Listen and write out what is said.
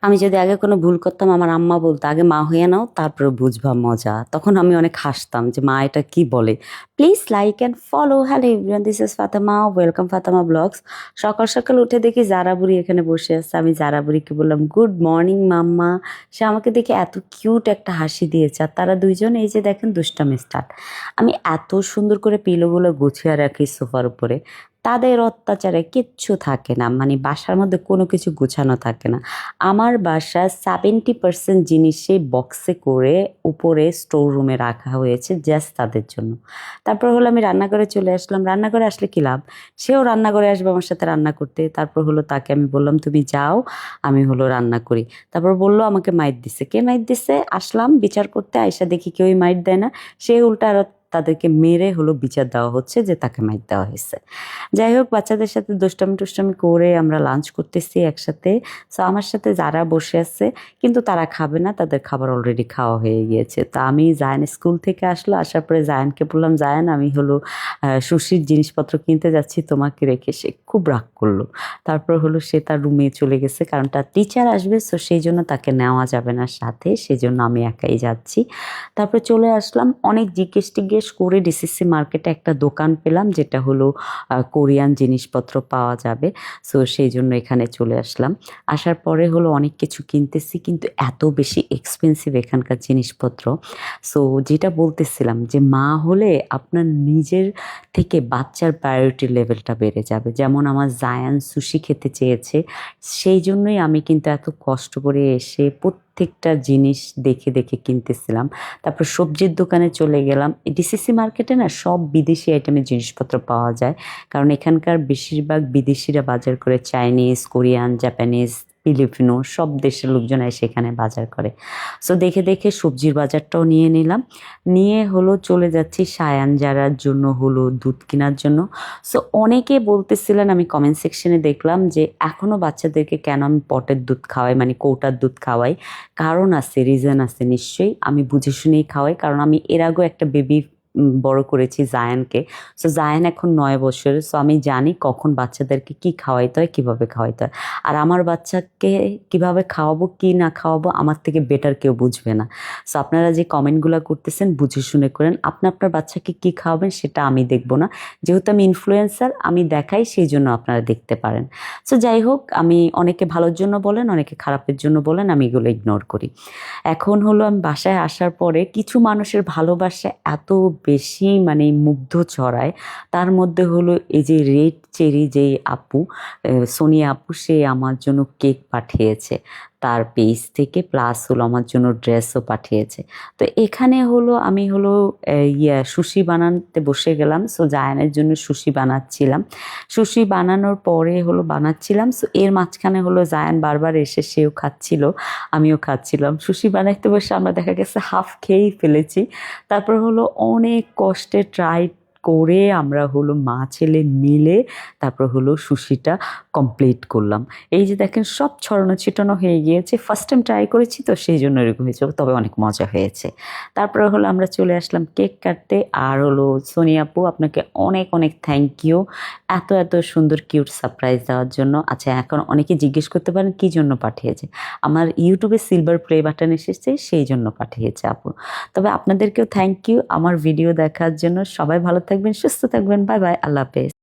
আমি যদি আগে কোনো ভুল করতাম আমার আম্মা বলতো, "আগে মা হইয়া নাও তারপরে বুঝবা মজা।" তখন আমি অনেক হাসতাম যে মা এটা কি বলে? Please like and follow. Hello everyone, this is Fatema. Welcome Fatema blogs. সকাল সকাল উঠে দেখি জারা বুড়ি এখানে বসে আছে। আমি জারা বুড়িকে বললাম, "গুড মর্নিং মাম্মা।" সে আমাকে দেখে এত কিউট একটা হাসি দিয়েছে। আর তারা দুইজন এই যে দেখেন দুষ্টামি স্টার্ট। আমি এত সুন্দর করে পিলোগুলো গুছিয়ে রাখি সোফার উপরে। তাদের অত্যাচারে কিচ্ছু থাকে না, মানে বাসার মধ্যে কোনো কিছু গুছানো থাকে না। আমার বাসায় 70% জিনিসই বক্সে করে উপরে স্টোর রুমে রাখা হয়েছে জাস্ট তাদের জন্য। তারপর হলো আমি রান্নাঘরে চলে আসলাম। রান্নাঘরে আসলে কি লাভ? সেও রান্নাঘরে আসবে আমার সাথে রান্না করতে। তারপর হলো তাকে আমি বললাম, "তুমি যাও, আমি হলো রান্না করি।" তারপর বলল আমাকে মাইর দিছে। কে মাইর দিছে? আসলাম বিচার করতে, আইসা দেখি কেউই মাইর দেয় না। সে উল্টা আরো তাদেরকে মেরে হলো বিচার দেওয়া হচ্ছে যে তাকে মাইর দেওয়া হয়েছে। যাই হোক, বাচ্চাদের সাথে দুষ্টামি-টুষ্টামি করে আমরা লাঞ্চ করতেছি একসাথে। সো আমার সাথে যারা বসে আছে কিন্তু তারা খাবে না, তাদের খাবার অলরেডি খাওয়া হয়ে গিয়েছে। তো আমি জায়ান স্কুল থেকে আসলো, আসার পরে জায়ানকে বললাম, "জায়ান আমি হলো সুশির জিনিসপত্র কিনতে যাচ্ছি তোমাকে রেখে।" সে খুব রাগ করলো। তারপর হলো সে তার রুমে চলে গেছে, কারণ তার টিচার আসবে, সো সেই জন্য তাকে নেওয়া যাবে না সাথে, সেজন্য আমি একাই যাচ্ছি। তারপরে চলে আসলাম, অনেক জিজ্ঞেস-টিজ্ঞেস করে ডিসিসি মার্কেটে একটা দোকান পেলাম যেটা হলো কোরিয়ান জিনিসপত্র পাওয়া যাবে। সো সেই জন্য এখানে চলে আসলাম। আসার পরে হলো অনেক কিছু কিনতেছি, কিন্তু এত বেশি এক্সপেন্সিভ এখানকার জিনিসপত্র। সো যেটা বলতেছিলাম যে মা হলে আপনার নিজের থেকে বাচ্চার প্রায়োরিটি লেভেলটা বেড়ে যাবে। যেমন আমার জায়ান সুশি খেতে চেয়েছে, সেই জন্যই আমি কিন্তু এত কষ্ট করে এসে প্রত্যেকটা জিনিস দেখে কিনতেছিলাম। তারপর সবজির দোকানে চলে গেলাম। ডিসিসি মার্কেটে না সব বিদেশি আইটেমের জিনিসপত্র পাওয়া যায়। কারণ এখানকার বেশিরভাগ বিদেশিরা বাজার করে, চাইনিজ, কোরিয়ান, জাপানিজ, ফিলিপিনো সব দেশের লোকজন এসে এখানে বাজার করে। সো দেখে সবজির বাজারটাও নিয়ে নিলাম। নিয়ে হলো চলে যাচ্ছি সায়ান জারার জন্য হলো দুধ কেনার জন্য। সো অনেকে বলতেছিলেন, আমি কমেন্ট সেকশনে দেখলাম যে এখনও বাচ্চাদেরকে কেন আমি পটের দুধ খাওয়াই, মানে কৌটার দুধ খাওয়াই। কারণ আছে, রিজন আছে নিশ্চয়ই। আমি বুঝে শুনেই খাওয়াই, কারণ আমি এর আগেও একটা বেবি বড় করেছি জায়ানকে। সো জায়ান এখন ৯ বছরের। সো আমি জানি কখন বাচ্চাদেরকে কি খাওয়াইতে হয়, কিভাবে খাওয়াইতে হয়। আর আমার বাচ্চাকে কিভাবে খাওয়াবো, কি না খাওয়াবো আমার থেকে বেটার কেউ বুঝবে না। সো আপনারা যে কমেন্টগুলো করতেছেন বুঝে শুনে করেন। আপনার বাচ্চাকে কি খাওয়াবেন সেটা আমি দেখব না। যেহেতু আমি ইনফ্লুয়েন্সার, আমি দেখাই, সেই জন্য আপনারা দেখতে পারেন। সো যাই হোক, আমি অনেকে ভালোর জন্য বলেন, অনেকে খারাপের জন্য বলেন, আমি এগুলো ইগনোর করি। এখন হলো আমি বাসায় আসার পরে কিছু মানুষের ভালোবাসা এত বেশি মানে মুগ্ধ ছড়ায়। তার মধ্যে হলো এই যে রেড চেরি যেই আপু, সোনিয়া আপু, সে আমার জন্য কেক পাঠিয়েছে তার পেজ থেকে, প্লাস হলো আমার জন্য ড্রেসও পাঠিয়েছে। তো এখানে হলো আমি হলো সুশি বানাতে বসে গেলাম। সো জায়ানের জন্য সুশি বানাচ্ছিলাম। সুশি বানানোর পরে হলো বানাচ্ছিলাম। সো এর মাঝখানে হলো জায়ান বারবার এসে সেও খাচ্ছিল, আমিও খাচ্ছিলাম। সুশি বানাইতে বসে আমরা দেখা গেছে হাফ খেয়েই ফেলেছি। তারপর হলো অনেক কষ্টে ট্রাই করে আমরা হলো মা ছেলে মিলে তারপর হলো সুশিটা কমপ্লিট করলাম। এই যে দেখেন সব ছড়ানো ছিটানো হয়ে গিয়েছে। ফার্স্ট টাইম ট্রাই করেছি তো সেই জন্য এরকম হয়েছে, তবে অনেক মজা হয়েছে। তারপরে হলো আমরা চলে আসলাম কেক কাটতে। আর হলো সোনিয়া আপু, আপনাকে অনেক থ্যাংক ইউ এত সুন্দর কিউট সারপ্রাইজ দেওয়ার জন্য। আচ্ছা, এখন অনেকে জিজ্ঞেস করতে পারেন কী জন্য পাঠিয়েছে। আমার ইউটিউবে সিলভার প্লে বাটন এসেছে, সেই জন্য পাঠিয়েছে আপু। তবে আপনাদেরকেও থ্যাংক ইউ আমার ভিডিও দেখার জন্য। সবাই ভালো থাকবেন, সুস্থ থাকবেন। বাই বাই, আল্লাহ হাফেজ।